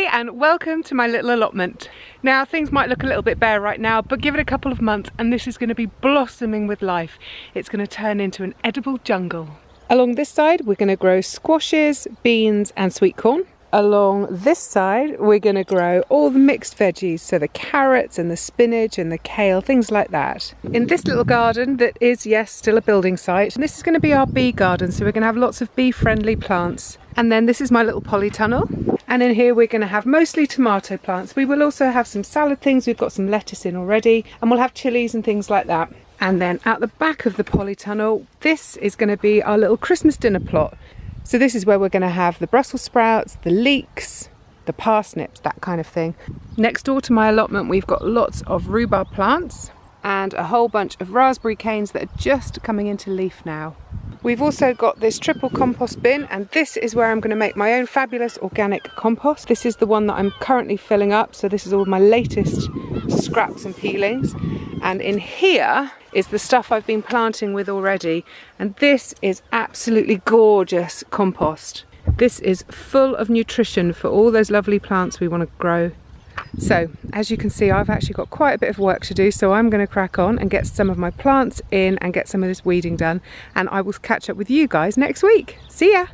Hi and welcome to my little allotment. Now things might look a little bit bare right now, but give it a couple of months and this is going to be blossoming with life. It's going to turn into an edible jungle. Along this side we're going to grow squashes, beans and sweet corn. Along this side we're going to grow all the mixed veggies, so the carrots and the spinach and the kale, things like that. In this little garden that is, yes, still a building site, and this is going to be our bee garden, so we're going to have lots of bee friendly plants. And then this is my little polytunnel, and in here we're going to have mostly tomato plants. We will also have some salad things, we've got some lettuce in already, and we'll have chilies and things like that. And then at the back of the polytunnel, this is going to be our little Christmas dinner plot. So this is where we're going to have the Brussels sprouts, the leeks, the parsnips, that kind of thing. Next door to my allotment we've got lots of rhubarb plants and a whole bunch of raspberry canes that are just coming into leaf now. We've also got this triple compost bin, and this is where I'm going to make my own fabulous organic compost. This is the one that I'm currently filling up, so this is all my latest scraps and peelings. And in here is the stuff I've been planting with already, and this is absolutely gorgeous compost. This is full of nutrition for all those lovely plants we want to grow. So as you can see, I've actually got quite a bit of work to do, so I'm going to crack on and get some of my plants in and get some of this weeding done, and I will catch up with you guys next week. See ya!